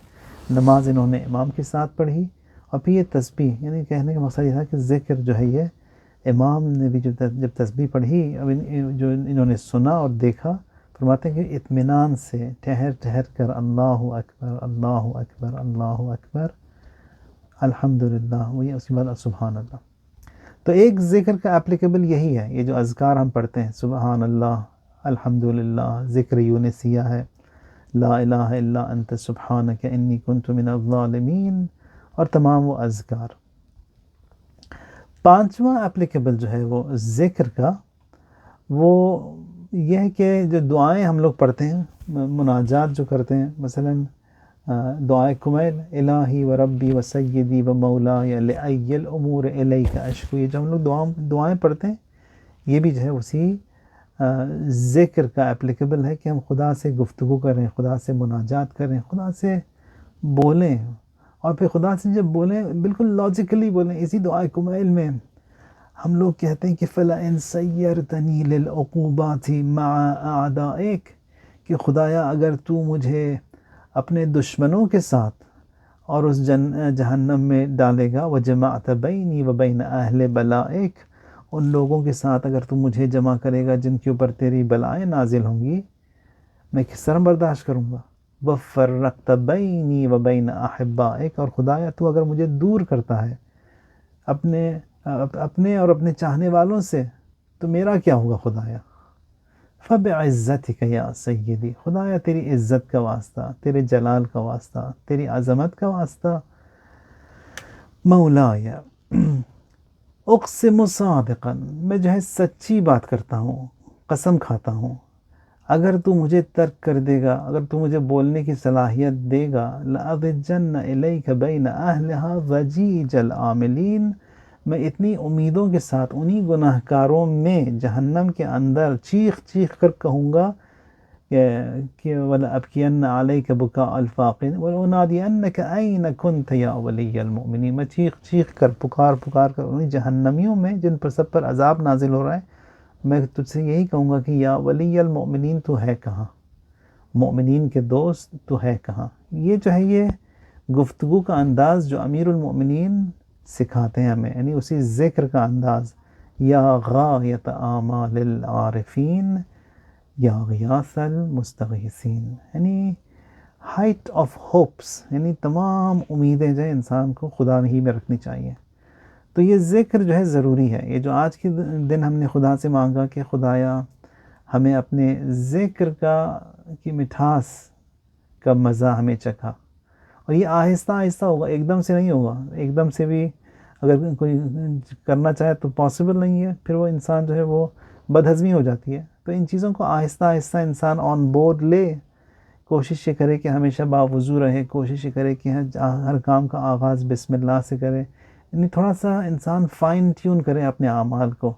نماز انہوں نے امام کے ساتھ پڑھی، اور پھر یہ تسبیح، یعنی کہنے کا مقصد یہ تھا کہ ذکر جو ہے یہ امام نے بھی جب تسبیح پڑھی، اب جو انہوں نے سنا اور دیکھا، فرماتے ہیں کہ اطمینان سے ٹھہر ٹھہر کر اللہ اکبر اللہ اکبر اللہ اکبر الحمدللہ، وہی اس کے بعد سبحان اللہ۔ تو ایک ذکر کا اپلیکیبل یہی ہے، یہ جو اذکار ہم پڑھتے ہیں، سبحان اللہ، الحمدللہ، ذکر یونسیہ ہے، لا الہ الا انت سبحانک انی کنت من الظالمین، اور تمام وہ اذکار۔ پانچواں اپلیکیبل جو ہے وہ ذکر کا، وہ یہ ہے کہ جو دعائیں ہم لوگ پڑھتے ہیں، مناجات جو کرتے ہیں، مثلا دعائے کمیل، الہی و ربی و سیدی و مولاي لأي الامور الیک اشکو، یہ جو ہم لوگ دعائیں پڑھتے ہیں، یہ بھی جو ہے اسی ذکر کا اپلیکیبل ہے کہ ہم خدا سے گفتگو کریں، خدا سے مناجات کریں، خدا سے بولیں، اور پھر خدا سے جب بولیں بالکل لاجیکلی بولیں۔ اسی دعائے کمیل میں ہم لوگ کہتے ہیں کہ فَلَئِن سَيَّرْتَنِي لِلْعُقُوبَاتِ مَعَ أَعْدَائِكَ، کہ خدایا اگر تو مجھے اپنے دشمنوں کے ساتھ اور اس جہنم میں ڈالے گا، وَجَمَعْتَ بَيْنِي وَبَيْنَ أَهْلِ بَلَائِكَ، ان لوگوں کے ساتھ اگر تو مجھے جمع کرے گا جن کے اوپر تیری بلائیں نازل ہوں گی، میں کس طرح برداشت کروں گا؟ وفرقت بینی و بین احبائک، اور خدایا تو اگر مجھے دور کرتا ہے اپنے اور اپنے چاہنے والوں سے تو میرا کیا ہوگا خدایا. فبعزتک یا سیدی، خدایا تیری عزت کا واسطہ، تیرے جلال کا واسطہ، تیری عظمت کا واسطہ. مولایا اقسم صادقا، میں جو ہے سچی بات کرتا ہوں، قسم کھاتا ہوں، اگر تو مجھے ترک کر دے گا، اگر تو مجھے بولنے کی صلاحیت دے گا، لأضجن الیک بین اہلہا ضجیج العاملین، میں اتنی امیدوں کے ساتھ انہی گناہ کاروں میں جہنم کے اندر چیخ چیخ کر کہوں گا کہ وَلَأَبْكِيَنَّ عَلَيْكَ بُكَاءَ الْفَاقِدِ وَلَأُنَادِيَنَّكَ أَيْنَ كُنْتَ يَا وَلِيَّ الْمُؤْمِنِينَ، میں چیخ چیخ کر پکار کر انہی جہنمیوں میں جن پر سب پر عذاب نازل ہو رہا ہے، میں تجھ سے یہی کہوں گا کہ یا ولی المؤمنین، تو ہے کہاں، مؤمنین کے دوست تو ہے کہاں. یہ جو ہے یہ گفتگو کا انداز جو امیر المؤمنین سکھاتے ہیں ہمیں، یعنی اسی ذکر کا انداز، یا غایت آمال العارفین یا غیاث المستغیثین، یعنی ہائٹ آف ہوپس، یعنی تمام امیدیں جو ہے انسان کو خدا ہی میں رکھنی چاہیے. تو یہ ذکر جو ہے ضروری ہے. یہ جو آج کے دن ہم نے خدا سے مانگا کہ خدایا ہمیں اپنے ذکر کی مٹھاس کا مزہ ہمیں چکھا، اور یہ آہستہ آہستہ ہوگا، ایک دم سے نہیں ہوگا. ایک دم سے بھی اگر کوئی کرنا چاہے تو پاسبل نہیں ہے، پھر وہ انسان جو ہے وہ بدہضمی ہو جاتی ہے. تو ان چیزوں کو آہستہ آہستہ انسان آن بورڈ لے، کوشش یہ کرے کہ ہمیشہ باوضو رہے، کوشش یہ کرے کہ ہر کام کا آغاز بسم اللہ سے کرے، یعنی تھوڑا سا انسان فائن ٹیون کرے اپنے اعمال کو.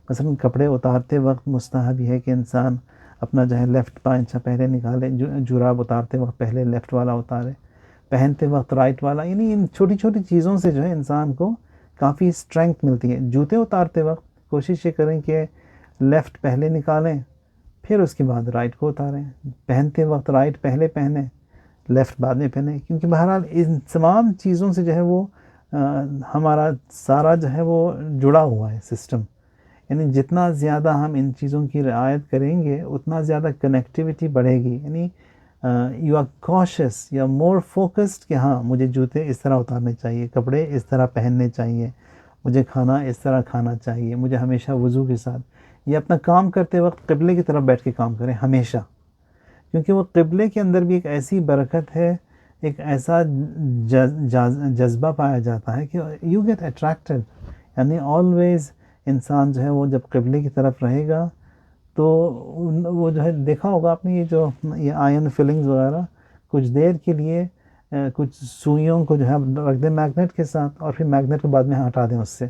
مثلا کپڑے اتارتے وقت مستحب یہ ہے کہ انسان اپنا جو ہے لیفٹ پائنچا پہلے نکالے، جراب اتارتے وقت پہلے لیفٹ والا اتارے، پہنتے وقت رائٹ والا. یعنی ان چھوٹی چھوٹی چیزوں سے جو ہے انسان کو کافی اسٹرینگتھ ملتی ہے. جوتے اتارتے وقت کوشش یہ کریں کہ لیفٹ پہلے نکالیں، پھر اس کے بعد رائٹ کو اتاریں. پہنتے وقت رائٹ پہلے پہنیں، لیفٹ بعد میں پہنیں، کیونکہ بہرحال ان تمام چیزوں سے جو ہے وہ ہمارا سارا جو ہے وہ جڑا ہوا ہے سسٹم. یعنی جتنا زیادہ ہم ان چیزوں کی رعایت کریں گے اتنا زیادہ کنیکٹیوٹی بڑھے گی. یعنی یو آر کوشس یا مور فوکسڈ کہ ہاں مجھے جوتے اس طرح اتارنے چاہیے، کپڑے اس طرح پہننے چاہیے، مجھے کھانا اس طرح کھانا چاہیے، مجھے ہمیشہ وضو کے ساتھ. یہ اپنا کام کرتے وقت قبلے کی طرف بیٹھ کے کام کریں ہمیشہ، کیونکہ وہ قبلے کے اندر بھی ایک ایسی برکت ہے، ایک ایسا جذبہ پایا جاتا ہے کہ یو گیٹ اٹریکٹڈ. یعنی آلویز انسان جو ہے وہ جب قبلے کی طرف رہے گا تو وہ جو ہے دیکھا ہوگا آپ نے، یہ آئن فلنگز وغیرہ کچھ دیر کے لیے کچھ سوئیوں کو جو ہے رکھ دیں میگنیٹ کے ساتھ، اور پھر میگنیٹ کو بعد میں ہٹا دیں. اس سے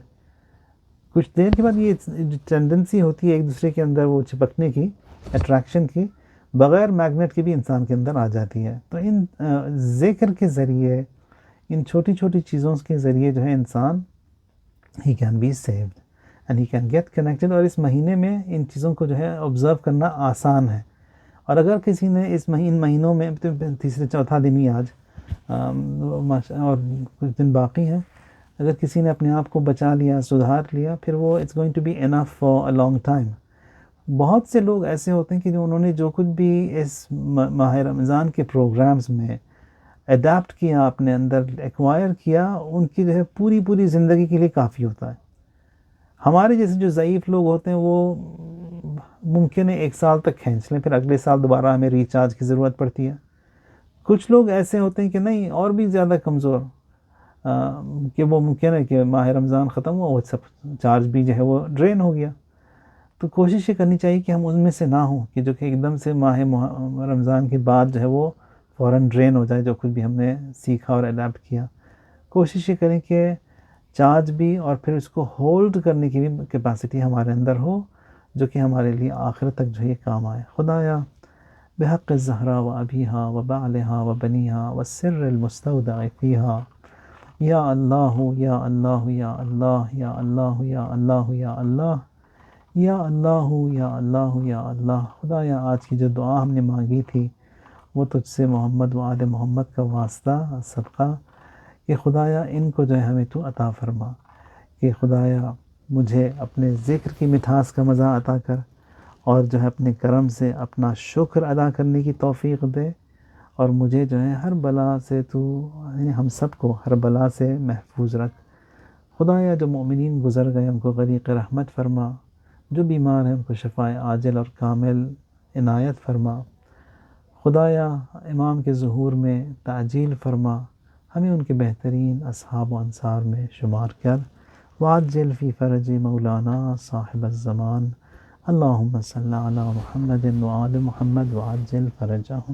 کچھ دیر کے بعد یہ جو ٹینڈنسی ہوتی ہے ایک دوسرے کے اندر وہ چپکنے کی، اٹریکشن کی، بغیر میگنیٹ کے بھی انسان کے اندر آ جاتی ہے. تو ان ذکر کے ذریعے، ان چھوٹی چھوٹی چیزوں کے ذریعے جو ہے انسان ہی can be saved and he can get connected. اور اس مہینے میں ان چیزوں کو جو ہے آبزرو کرنا آسان ہے. اور اگر کسی نے ان مہینوں میں تیسرے چوتھا دن ہی آج اور کچھ دن باقی ہیں، اگر کسی نے اپنے آپ کو بچا لیا، سدھار لیا، پھر وہ it's going to be enough for a long time. بہت سے لوگ ایسے ہوتے ہیں کہ جو انہوں نے جو کچھ بھی اس ماہ رمضان کے پروگرامز میں اڈاپٹ کیا، اپنے اندر ایکوائر کیا، ان کی جو ہے پوری زندگی کے لیے کافی ہوتا ہے. ہمارے جیسے جو ضعیف لوگ ہوتے ہیں وہ ممکن ہے 1 سال تک کھینچ لیں، پھر اگلے سال دوبارہ ہمیں ریچارج کی ضرورت پڑتی ہے. کچھ لوگ ایسے ہوتے ہیں کہ نہیں، اور بھی زیادہ کمزور، کہ وہ ممکن ہے کہ ماہ رمضان ختم ہوا، وہ سب چارج بھی جو ہے وہ ڈرین ہو گیا. تو کوشش یہ کرنی چاہیے کہ ہم ان میں سے نہ ہوں کہ جو کہ ایک دم سے ماہ رمضان کے بعد جو ہے وہ فوراً ڈرین ہو جائے جو کچھ بھی ہم نے سیکھا اور اڈاپٹ کیا. کوشش یہ کریں کہ چارج بھی اور پھر اس کو ہولڈ کرنے کی بھی کیپیسٹی ہمارے اندر ہو، جو کہ ہمارے لیے آخر تک جو یہ کام آئے. خدایا بحق الزہرا و ابیہا و بعلہا و بنیہا و السر المستودع فیہا، یا اللہ یا اللہ یا اللہ یا اللہ یا اللہ یا اللہ یا اللہ یا اللہ یا اللہ. خدایا آج کی جو دعا ہم نے مانگی تھی وہ تجھ سے محمد و آل محمد کا واسطہ صدقہ، کہ خدایا ان کو جو ہے ہمیں تو عطا فرما، کہ خدایا مجھے اپنے ذکر کی مٹھاس کا مزہ عطا کر، اور جو ہے اپنے کرم سے اپنا شکر ادا کرنے کی توفیق دے، اور مجھے جو ہے ہر بلا سے تو یعنی ہم سب کو ہر بلا سے محفوظ رکھ۔ خدایا جو مومنین گزر گئے ان کو غریق رحمت فرما، جو بیمار ہیں ان کو شفائے عاجل اور کامل عنایت فرما۔ خدایا امام کے ظہور میں تعجیل فرما، ہمیں ان کے بہترین اصحاب و انصار میں شمار کر۔ وعجل فی فرج مولانا صاحب الزمان، اللہم صلی علی محمد وآل محمد وعجل فرجہم۔